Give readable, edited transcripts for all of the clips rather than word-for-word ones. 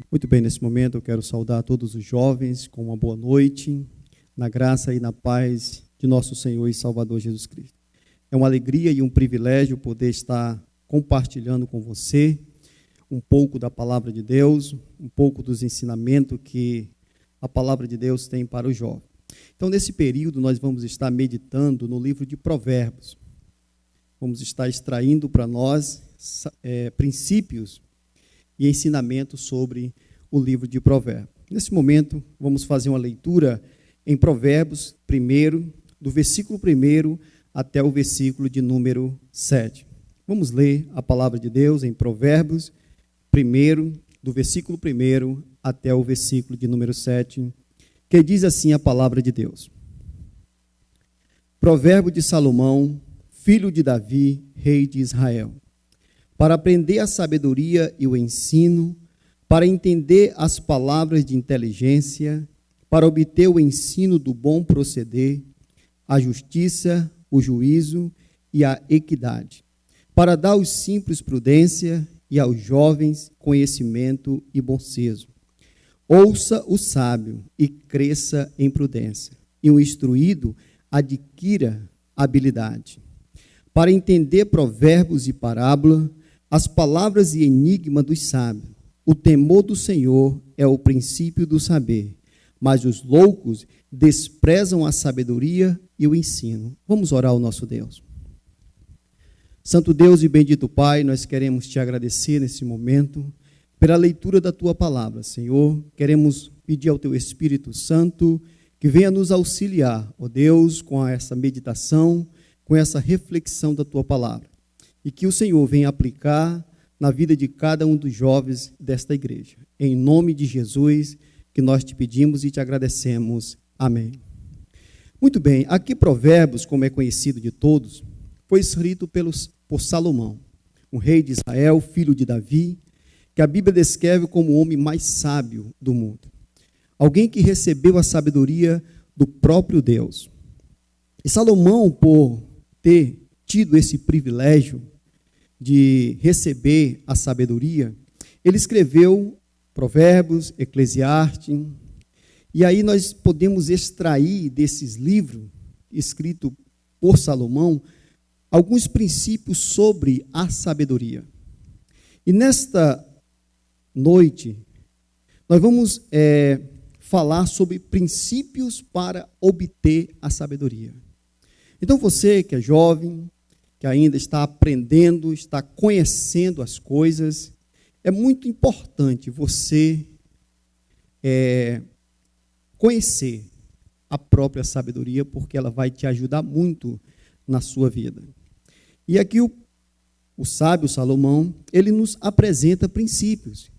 Muito bem, nesse momento eu quero saudar todos os jovens com uma boa noite, na graça e na paz de nosso Senhor e Salvador Jesus Cristo. É uma alegria e um privilégio poder estar compartilhando com você um pouco da palavra de Deus, um pouco dos ensinamentos que a palavra de Deus tem para o jovem. Então, nesse período, nós vamos estar meditando no livro de Provérbios. Vamos estar extraindo para nós princípios e ensinamentos sobre o livro de Provérbios. Nesse momento, vamos fazer uma leitura em Provérbios, do versículo 1 até o versículo de número 7. Vamos ler a palavra de Deus em Provérbios, do versículo 1 até o versículo de número 7, que diz assim a palavra de Deus. Provérbio de Salomão, filho de Davi, rei de Israel. Para aprender a sabedoria e o ensino, para entender as palavras de inteligência, para obter o ensino do bom proceder, a justiça, o juízo e a equidade, para dar aos simples prudência e aos jovens conhecimento e bom senso. Ouça o sábio e cresça em prudência, e o instruído adquira habilidade. Para entender provérbios e parábola, as palavras e enigma dos sábios. O temor do Senhor é o princípio do saber, mas os loucos desprezam a sabedoria e o ensino. Vamos orar ao nosso Deus. Santo Deus e bendito Pai, nós queremos te agradecer nesse momento pela leitura da tua palavra, Senhor. Queremos pedir ao teu Espírito Santo que venha nos auxiliar, ó Deus, com essa meditação, com essa reflexão da tua palavra. E que o Senhor venha aplicar na vida de cada um dos jovens desta igreja. Em nome de Jesus, que nós te pedimos e te agradecemos. Amém. Muito bem, aqui Provérbios, como é conhecido de todos, foi escrito por Salomão, um rei de Israel, filho de Davi, que a Bíblia descreve como o homem mais sábio do mundo. Alguém que recebeu a sabedoria do próprio Deus. E Salomão, por ter tido esse privilégio de receber a sabedoria, ele escreveu Provérbios, Eclesiastes, e aí nós podemos extrair desses livros, escritos por Salomão, alguns princípios sobre a sabedoria. E nesta noite, nós vamos falar sobre princípios para obter a sabedoria. Então você que é jovem, que ainda está aprendendo, está conhecendo as coisas, é muito importante você conhecer a própria sabedoria, porque ela vai te ajudar muito na sua vida. E aqui o sábio Salomão, ele nos apresenta princípios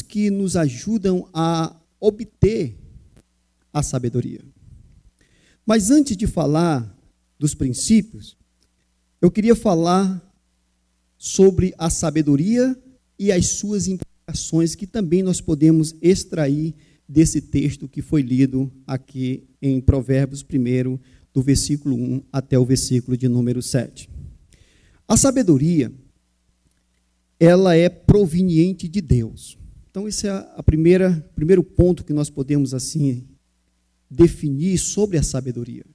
que nos ajudam a obter a sabedoria. Mas antes de falar dos princípios, eu queria falar sobre a sabedoria e as suas implicações, que também nós podemos extrair desse texto que foi lido aqui em Provérbios 1, do versículo 1 até o versículo de número 7. A sabedoria, ela é proveniente de Deus. Então, esse é o primeiro ponto que nós podemos, assim, definir sobre a sabedoria.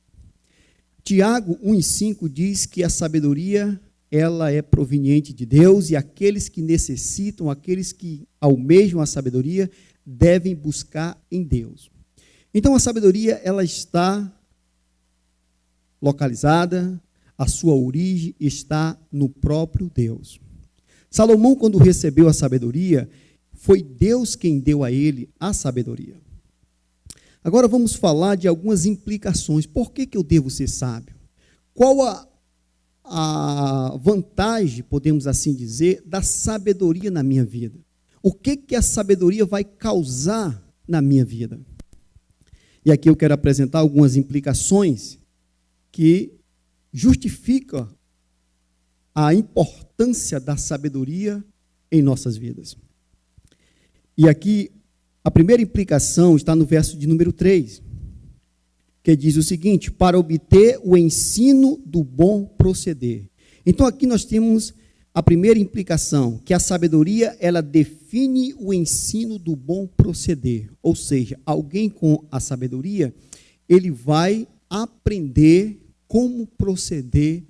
Tiago 1,5 diz que a sabedoria, ela é proveniente de Deus, e aqueles que necessitam, aqueles que almejam a sabedoria, devem buscar em Deus. Então, a sabedoria, ela está localizada, a sua origem está no próprio Deus. Salomão, quando recebeu a sabedoria, foi Deus quem deu a ele a sabedoria. Agora vamos falar de algumas implicações. Por que eu devo ser sábio? Qual a vantagem, podemos assim dizer, da sabedoria na minha vida? O que a sabedoria vai causar na minha vida? E aqui eu quero apresentar algumas implicações que justificam a importância da sabedoria em nossas vidas. E aqui, a primeira implicação está no verso de número 3, que diz o seguinte: para obter o ensino do bom proceder. Então, aqui nós temos a primeira implicação, que a sabedoria, ela define define o ensino do bom proceder. Ou seja, alguém com a sabedoria, ele vai aprender como proceder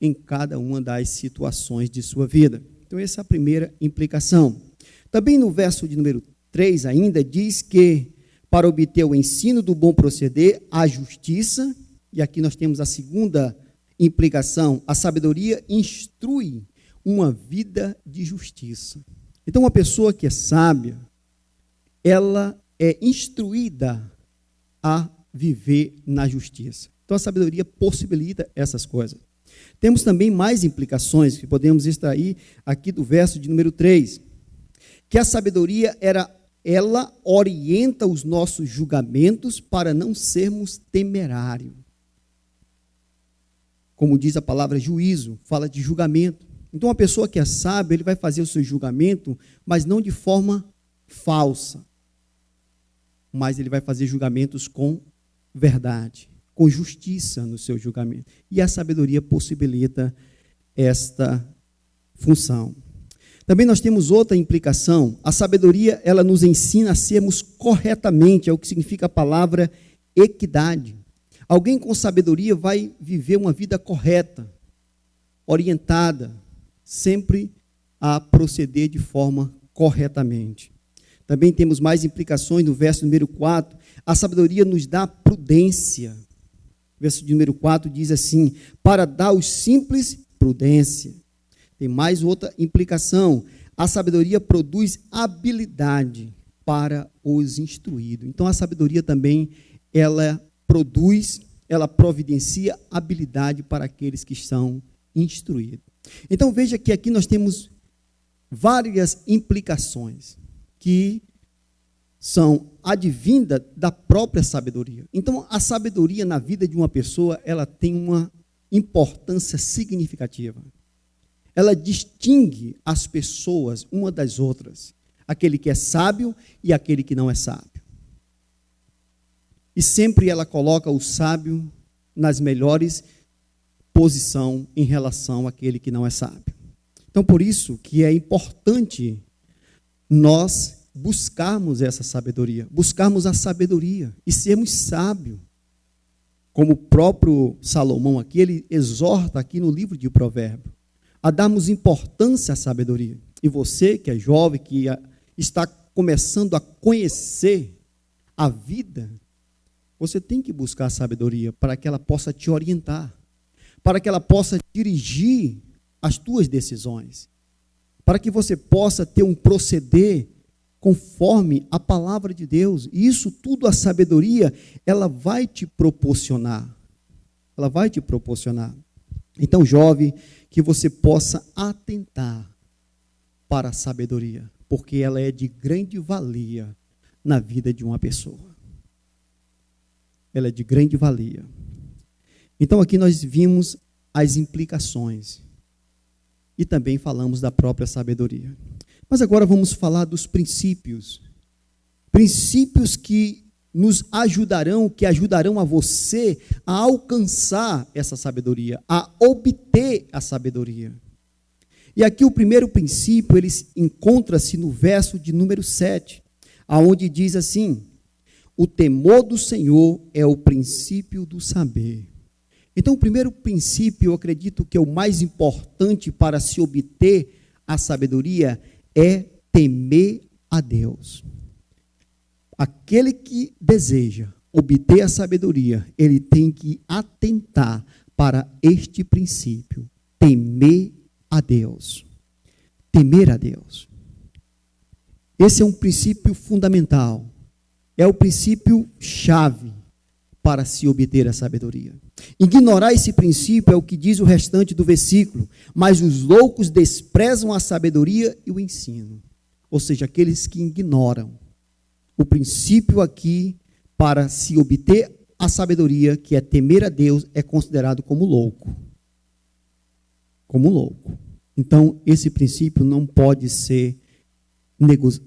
em cada uma das situações de sua vida. Então, essa é a primeira implicação. Também no verso de número 3 ainda, diz que para obter o ensino do bom proceder, a justiça, e aqui nós temos a segunda implicação, a sabedoria instrui uma vida de justiça. Então, uma pessoa que é sábia, ela é instruída a viver na justiça. Então, a sabedoria possibilita essas coisas. Temos também mais implicações que podemos extrair aqui do verso de número 3, que a sabedoria ela orienta os nossos julgamentos para não sermos temerários. Como diz a palavra juízo, fala de julgamento. Então, uma pessoa que é sábia, ele vai fazer o seu julgamento, mas não de forma falsa. Mas ele vai fazer julgamentos com verdade, com justiça no seu julgamento. E a sabedoria possibilita esta função. Também nós temos outra implicação. A sabedoria, ela nos ensina a sermos corretamente, é o que significa a palavra equidade. Alguém com sabedoria vai viver uma vida correta, orientada, sempre a proceder de forma corretamente. Também temos mais implicações no verso número 4. A sabedoria nos dá prudência. O verso de número 4 diz assim: para dar aos simples prudência. Tem mais outra implicação. A sabedoria produz habilidade para os instruídos. Então, a sabedoria também, ela providencia habilidade para aqueles que estão instruídos. Então, veja que aqui nós temos várias implicações que são advindas da própria sabedoria. Então, a sabedoria na vida de uma pessoa, ela tem uma importância significativa. Ela distingue as pessoas uma das outras, aquele que é sábio e aquele que não é sábio. E sempre ela coloca o sábio nas melhores posições em relação àquele que não é sábio. Então, por isso que é importante nós buscarmos essa sabedoria, buscarmos a sabedoria e sermos sábios. Como o próprio Salomão aqui, ele exorta aqui no livro de Provérbios, a darmos importância à sabedoria. E você que é jovem, que está começando a conhecer a vida, você tem que buscar a sabedoria para que ela possa te orientar, para que ela possa dirigir as tuas decisões, para que você possa ter um proceder conforme a palavra de Deus. E isso tudo, a sabedoria, ela vai te proporcionar. Ela vai te proporcionar. Então, jovem, que você possa atentar para a sabedoria, porque ela é de grande valia na vida de uma pessoa. Ela é de grande valia. Então, aqui nós vimos as implicações e também falamos da própria sabedoria. Mas agora vamos falar dos princípios. Princípios que nos ajudarão, que ajudarão a você a alcançar essa sabedoria, a obter a sabedoria. E aqui o primeiro princípio, ele encontra-se no verso de número 7, aonde diz assim: o temor do Senhor é o princípio do saber. Então, o primeiro princípio, eu acredito que é o mais importante para se obter a sabedoria, é temer a Deus. Aquele que deseja obter a sabedoria, ele tem que atentar para este princípio, temer a Deus. Temer a Deus. Esse é um princípio fundamental, é o princípio chave para se obter a sabedoria. Ignorar esse princípio é o que diz o restante do versículo: mas os loucos desprezam a sabedoria e o ensino. Ou seja, aqueles que ignoram o princípio aqui para se obter a sabedoria, que é temer a Deus, é considerado como louco. Como louco. Então, esse princípio não pode ser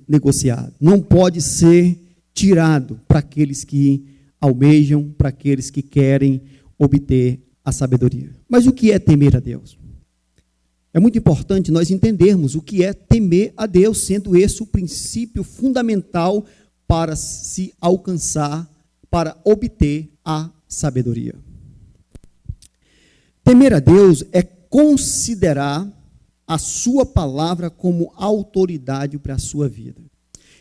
negociado, não pode ser tirado para aqueles que almejam, para aqueles que querem obter a sabedoria. Mas o que é temer a Deus? É muito importante nós entendermos o que é temer a Deus, sendo esse o princípio fundamental para se alcançar, para obter a sabedoria. Temer a Deus é considerar a sua palavra como autoridade para a sua vida.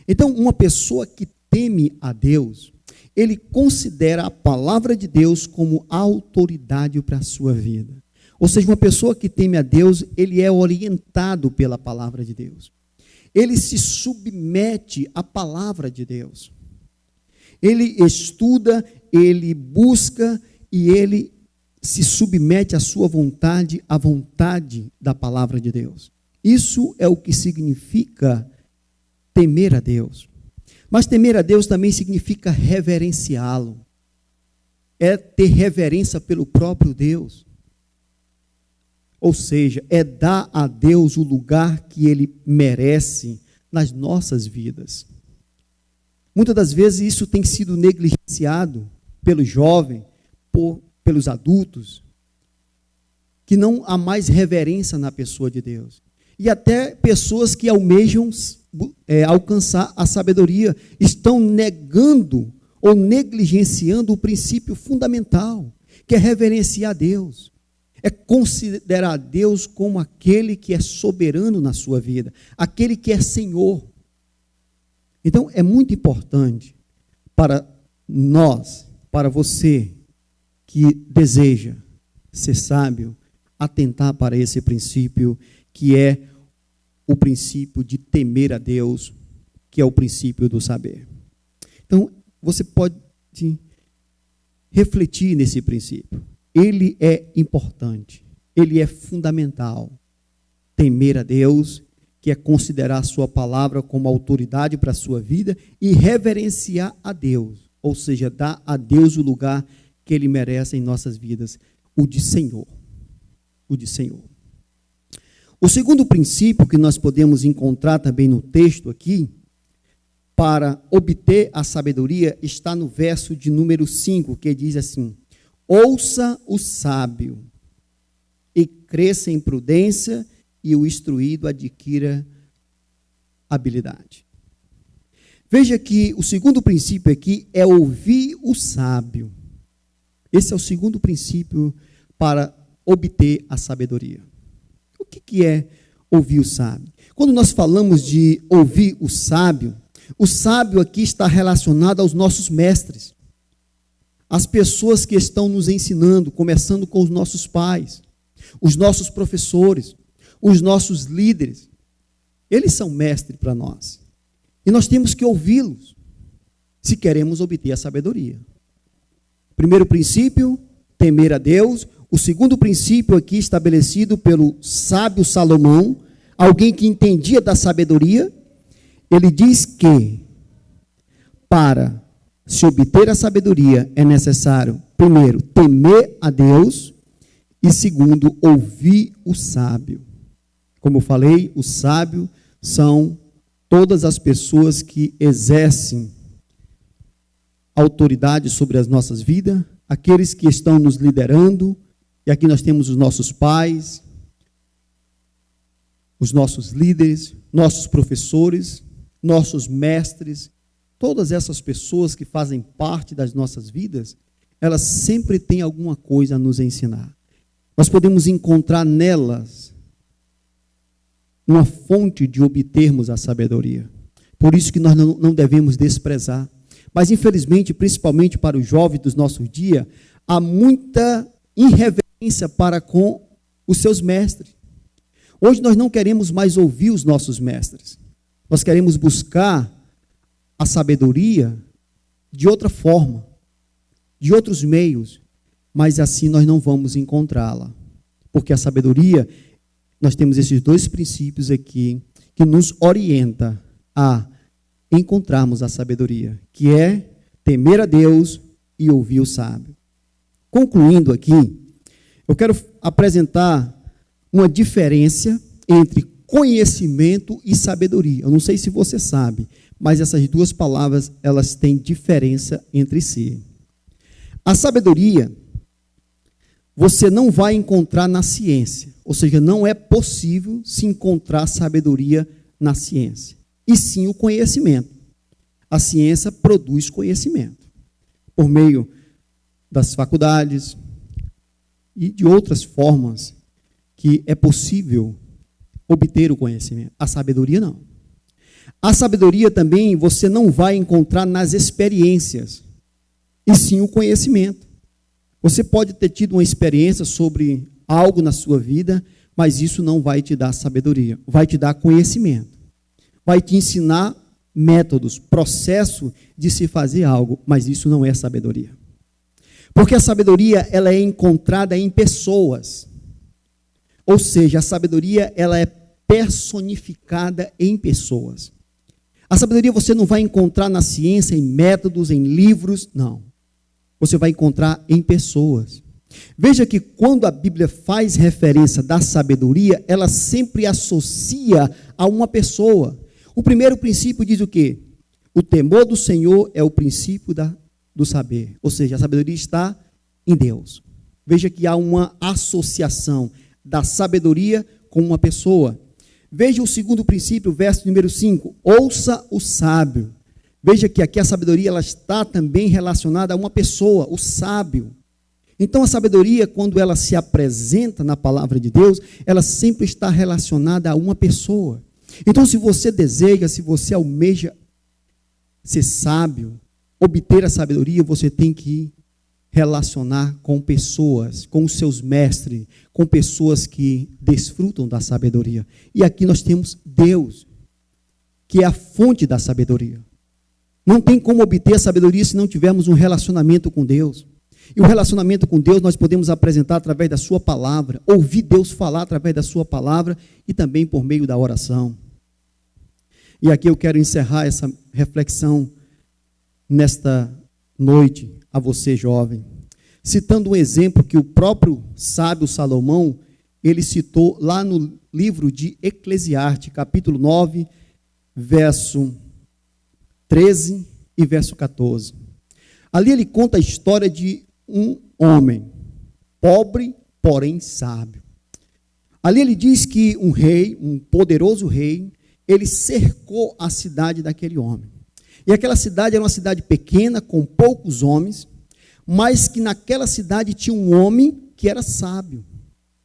Então, uma pessoa que teme a Deus, ele considera a palavra de Deus como autoridade para a sua vida. Ou seja, uma pessoa que teme a Deus, ele é orientado pela palavra de Deus. Ele se submete à palavra de Deus. Ele estuda, ele busca e ele se submete à sua vontade, à vontade da palavra de Deus. Isso é o que significa temer a Deus. Mas temer a Deus também significa reverenciá-lo. É ter reverência pelo próprio Deus. Ou seja, é dar a Deus o lugar que Ele merece nas nossas vidas. Muitas das vezes isso tem sido negligenciado pelo jovem, pelos adultos, que não há mais reverência na pessoa de Deus. E até pessoas que almejam alcançar a sabedoria, estão negando ou negligenciando o princípio fundamental, que é reverenciar a Deus. É considerar Deus como aquele que é soberano na sua vida, aquele que é Senhor. Então, é muito importante para nós, para você que deseja ser sábio, atentar para esse princípio, que é o princípio de temer a Deus, que é o princípio do saber. Então, você pode refletir nesse princípio. Ele é importante, ele é fundamental. Temer a Deus, que é considerar a sua palavra como autoridade para a sua vida e reverenciar a Deus, ou seja, dar a Deus o lugar que Ele merece em nossas vidas, o de Senhor. O de Senhor. O segundo princípio que nós podemos encontrar também no texto aqui, para obter a sabedoria, está no verso de número 5, que diz assim: ouça o sábio e cresça em prudência, e o instruído adquira habilidade. Veja que o segundo princípio aqui é ouvir o sábio. Esse é o segundo princípio para obter a sabedoria. O que é ouvir o sábio? Quando nós falamos de ouvir o sábio aqui está relacionado aos nossos mestres. As pessoas que estão nos ensinando, começando com os nossos pais, os nossos professores, os nossos líderes. Eles são mestres para nós. E nós temos que ouvi-los, se queremos obter a sabedoria. Primeiro princípio, temer a Deus. O segundo princípio aqui estabelecido pelo sábio Salomão, alguém que entendia da sabedoria, ele diz que para se obter a sabedoria é necessário, primeiro, temer a Deus e segundo, ouvir o sábio. Como eu falei, o sábio são todas as pessoas que exercem autoridade sobre as nossas vidas, aqueles que estão nos liderando, e aqui nós temos os nossos pais, os nossos líderes, nossos professores, nossos mestres, todas essas pessoas que fazem parte das nossas vidas, elas sempre têm alguma coisa a nos ensinar. Nós podemos encontrar nelas uma fonte de obtermos a sabedoria. Por isso que nós não devemos desprezar. Mas, infelizmente, principalmente para os jovens dos nossos dias, há muita irreverência para com os seus mestres. Hoje nós não queremos mais ouvir os nossos mestres. Nós queremos buscar a sabedoria de outra forma, de outros meios, mas assim nós não vamos encontrá-la. Porque a sabedoria, nós temos esses dois princípios aqui, que nos orienta a encontrarmos a sabedoria, que é temer a Deus e ouvir o sábio. Concluindo aqui, eu quero apresentar uma diferença entre conhecimento e sabedoria. Eu não sei se você sabe, mas essas duas palavras, elas têm diferença entre si. A sabedoria, você não vai encontrar na ciência. Ou seja, não é possível se encontrar sabedoria na ciência. E sim o conhecimento. A ciência produz conhecimento. Por meio das faculdades e de outras formas que é possível obter o conhecimento. A sabedoria não. A sabedoria também você não vai encontrar nas experiências, e sim o conhecimento. Você pode ter tido uma experiência sobre algo na sua vida, mas isso não vai te dar sabedoria, vai te dar conhecimento. Vai te ensinar métodos, processo de se fazer algo, mas isso não é sabedoria. Porque a sabedoria, ela é encontrada em pessoas. Ou seja, a sabedoria, ela é personificada em pessoas. A sabedoria você não vai encontrar na ciência, em métodos, em livros, não. Você vai encontrar em pessoas. Veja que quando a Bíblia faz referência da sabedoria, ela sempre associa a uma pessoa. O primeiro princípio diz o quê? O temor do Senhor é o princípio do saber. Ou seja, a sabedoria está em Deus. Veja que há uma associação da sabedoria com uma pessoa. Veja o segundo princípio, verso número 5. Ouça o sábio. Veja que aqui a sabedoria ela está também relacionada a uma pessoa, o sábio. Então a sabedoria, quando ela se apresenta na palavra de Deus, ela sempre está relacionada a uma pessoa. Então se você deseja, se você almeja ser sábio, obter a sabedoria, você tem que relacionar com pessoas, com os seus mestres, com pessoas que desfrutam da sabedoria. E aqui nós temos Deus, que é a fonte da sabedoria. Não tem como obter a sabedoria se não tivermos um relacionamento com Deus. E o relacionamento com Deus nós podemos apresentar através da sua palavra, ouvir Deus falar através da sua palavra e também por meio da oração. E aqui eu quero encerrar essa reflexão nesta noite a você, jovem, citando um exemplo que o próprio sábio Salomão, ele citou lá no livro de Eclesiastes, capítulo 9, verso 13 e verso 14. Ali ele conta a história de um homem, pobre, porém sábio. Ali ele diz que um rei, um poderoso rei, ele cercou a cidade daquele homem. E aquela cidade era uma cidade pequena, com poucos homens, mas que naquela cidade tinha um homem que era sábio.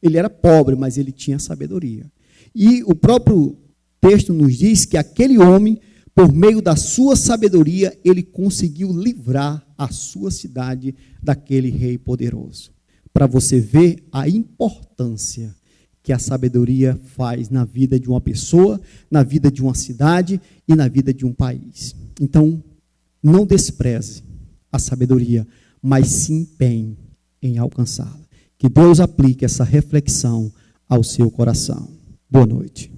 Ele era pobre, mas ele tinha sabedoria. E o próprio texto nos diz que aquele homem, por meio da sua sabedoria, ele conseguiu livrar a sua cidade daquele rei poderoso. Para você ver a importância que a sabedoria faz na vida de uma pessoa, na vida de uma cidade e na vida de um país. Então, não despreze a sabedoria, mas se empenhe em alcançá-la. Que Deus aplique essa reflexão ao seu coração. Boa noite.